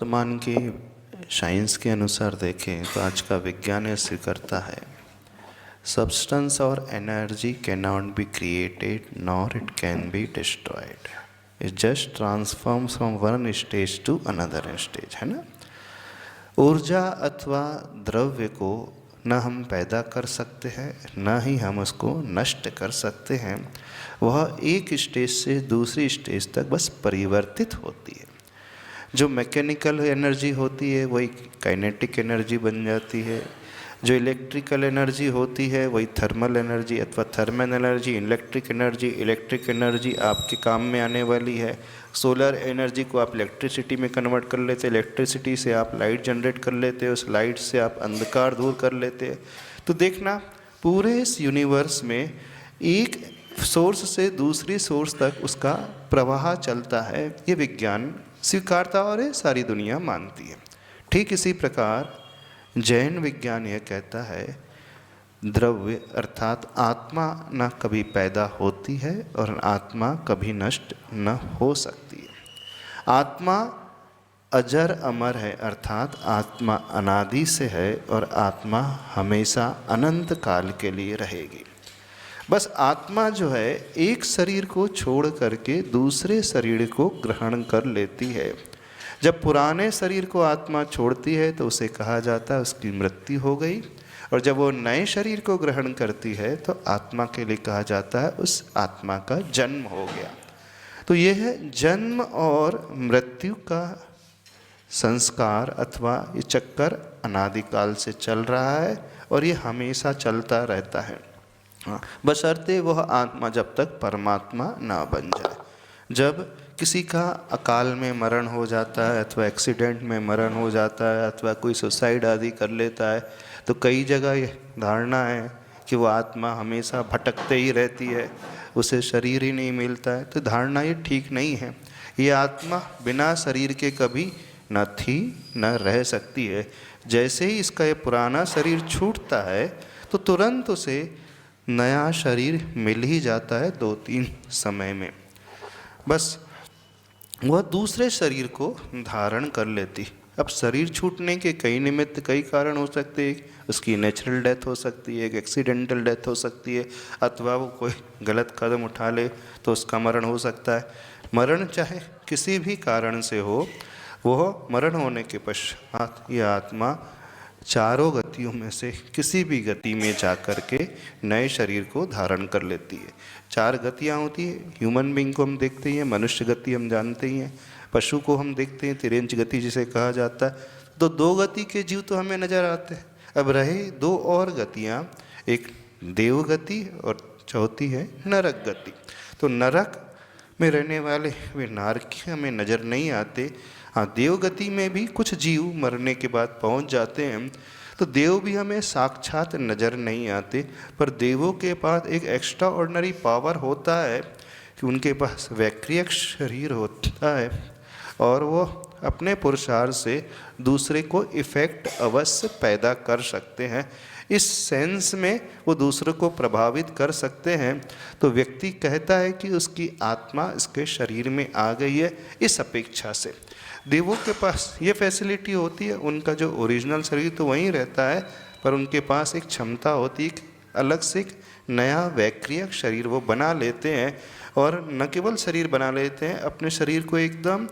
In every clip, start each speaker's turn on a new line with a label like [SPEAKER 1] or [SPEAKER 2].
[SPEAKER 1] वर्तमान की साइंस के अनुसार देखें तो आज का विज्ञान यह स्वीकारता है सब्सटेंस और energy can not be created nor it can be destroyed, it just transform from one stage to another stage, है ना। ऊर्जा अथवा द्रव्य को न हम पैदा कर सकते हैं न ही हम उसको नष्ट कर सकते हैं। वह एक स्टेज से दूसरी स्टेज तक बस परिवर्तित होती है। जो मैकेनिकल एनर्जी होती है वही काइनेटिक एनर्जी बन जाती है, जो इलेक्ट्रिकल एनर्जी होती है वही थर्मल एनर्जी अथवा थर्मल एनर्जी, इलेक्ट्रिक एनर्जी आपके काम में आने वाली है। सोलर एनर्जी को आप इलेक्ट्रिसिटी में कन्वर्ट कर लेते, इलेक्ट्रिसिटी से आप लाइट जनरेट कर लेते, उस लाइट से आप अंधकार दूर कर लेते। तो देखना पूरे इस यूनिवर्स में एक सोर्स से दूसरी सोर्स तक उसका प्रवाह चलता है, ये विज्ञान स्वीकारता और ये सारी दुनिया मानती है। ठीक इसी प्रकार जैन विज्ञान यह कहता है द्रव्य अर्थात आत्मा न कभी पैदा होती है और आत्मा कभी नष्ट न हो सकती है। आत्मा अजर अमर है अर्थात आत्मा अनादि से है और आत्मा हमेशा अनंत काल के लिए रहेगी। बस आत्मा जो है एक शरीर को छोड़ करके दूसरे शरीर को ग्रहण कर लेती है। जब पुराने शरीर को आत्मा छोड़ती है तो उसे कहा जाता है उसकी मृत्यु हो गई, और जब वो नए शरीर को ग्रहण करती है तो आत्मा के लिए कहा जाता है उस आत्मा का जन्म हो गया। तो यह है जन्म और मृत्यु का संस्कार अथवा ये चक्कर अनादिकाल से चल रहा है और ये हमेशा चलता रहता है। बशर्ते वह आत्मा जब तक परमात्मा ना बन जाए। जब किसी का अकाल में मरण हो जाता है अथवा एक्सीडेंट में मरण हो जाता है अथवा कोई सुसाइड आदि कर लेता है तो कई जगह ये धारणा है कि वो आत्मा हमेशा भटकते ही रहती है, उसे शरीर ही नहीं मिलता है। तो धारणा ये ठीक नहीं है। ये आत्मा बिना शरीर के कभी न थी न रह सकती है। जैसे ही इसका ये पुराना शरीर छूटता है तो तुरंत उसे नया शरीर मिल ही जाता है 2-3 समय में। बस वह दूसरे शरीर को धारण कर लेती। अब शरीर छूटने के कई निमित्त कई कारण हो सकते हैं। उसकी नेचुरल डेथ हो सकती है, एक एक्सीडेंटल डेथ हो सकती है, अथवा वो कोई गलत कदम उठा ले तो उसका मरण हो सकता है। मरण चाहे किसी भी कारण से हो, वह मरण होने के पश्चात यह आत्मा चारों गतियों में से किसी भी गति में जाकर के नए शरीर को धारण कर लेती है। 4 गतियाँ होती है। ह्यूमन बींग को हम देखते ही हैं, मनुष्य गति हम जानते ही हैं, पशु को हम देखते हैं तिरंज गति जिसे कहा जाता है। तो 2 गति के जीव तो हमें नजर आते हैं। अब रहे 2 और गतियाँ, एक देव गति और चौथी है नरक गति। तो नरक में रहने वाले वे नारकी हमें नज़र नहीं आते। हाँ, देव गति में भी कुछ जीव मरने के बाद पहुंच जाते हैं, तो देव भी हमें साक्षात नज़र नहीं आते। पर देवों के पास एक एक्स्ट्रा ऑर्डिनरी पावर होता है कि उनके पास वैक्रियक शरीर होता है और वो अपने पुरुषार्थ से दूसरे को इफ़ेक्ट अवश्य पैदा कर सकते हैं। इस सेंस में वो दूसरों को प्रभावित कर सकते हैं। तो व्यक्ति कहता है कि उसकी आत्मा इसके शरीर में आ गई है। इस अपेक्षा से देवों के पास ये फैसिलिटी होती है। उनका जो ओरिजिनल शरीर तो वहीं रहता है, पर उनके पास एक क्षमता होती है, अलग से एक नया वैक्रियक शरीर वो बना लेते हैं। और न केवल शरीर बना लेते हैं, अपने शरीर को एकदम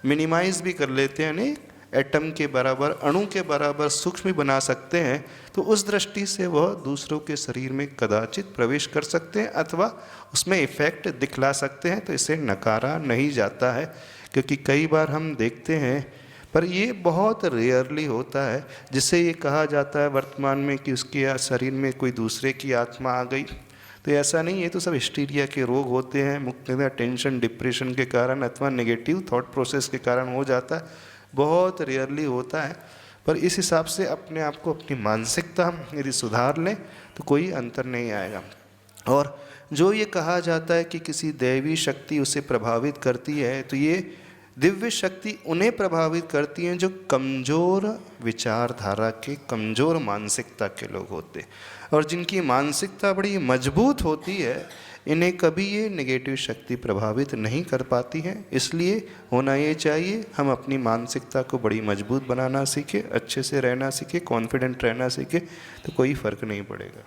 [SPEAKER 1] मिनिमाइज भी कर लेते हैं, यानी एटम के बराबर, अणु के बराबर सूक्ष्म बना सकते हैं। तो उस दृष्टि से वह दूसरों के शरीर में कदाचित प्रवेश कर सकते हैं अथवा उसमें इफ़ेक्ट दिखला सकते हैं। तो इसे नकारा नहीं जाता है, क्योंकि कई बार हम देखते हैं, पर ये बहुत रेयरली होता है, जिससे ये कहा जाता है वर्तमान में कि उसके शरीर में कोई दूसरे की आत्मा आ गई। तो ऐसा नहीं है, तो सब हिस्टीरिया के रोग होते हैं, मुख्यतः टेंशन डिप्रेशन के कारण अथवा नेगेटिव थॉट प्रोसेस के कारण हो जाता है, बहुत रेयरली होता है। पर इस हिसाब से अपने आप को, अपनी मानसिकता हम यदि सुधार लें तो कोई अंतर नहीं आएगा। और जो ये कहा जाता है कि किसी दैवी शक्ति उसे प्रभावित करती है, तो ये दिव्य शक्ति उन्हें प्रभावित करती हैं जो कमज़ोर विचारधारा के, कमज़ोर मानसिकता के लोग होते हैं। और जिनकी मानसिकता बड़ी मजबूत होती है, इन्हें कभी ये नेगेटिव शक्ति प्रभावित नहीं कर पाती है। इसलिए होना ये चाहिए, हम अपनी मानसिकता को बड़ी मजबूत बनाना सीखें, अच्छे से रहना सीखें, कॉन्फिडेंट रहना सीखें, तो कोई फ़र्क नहीं पड़ेगा।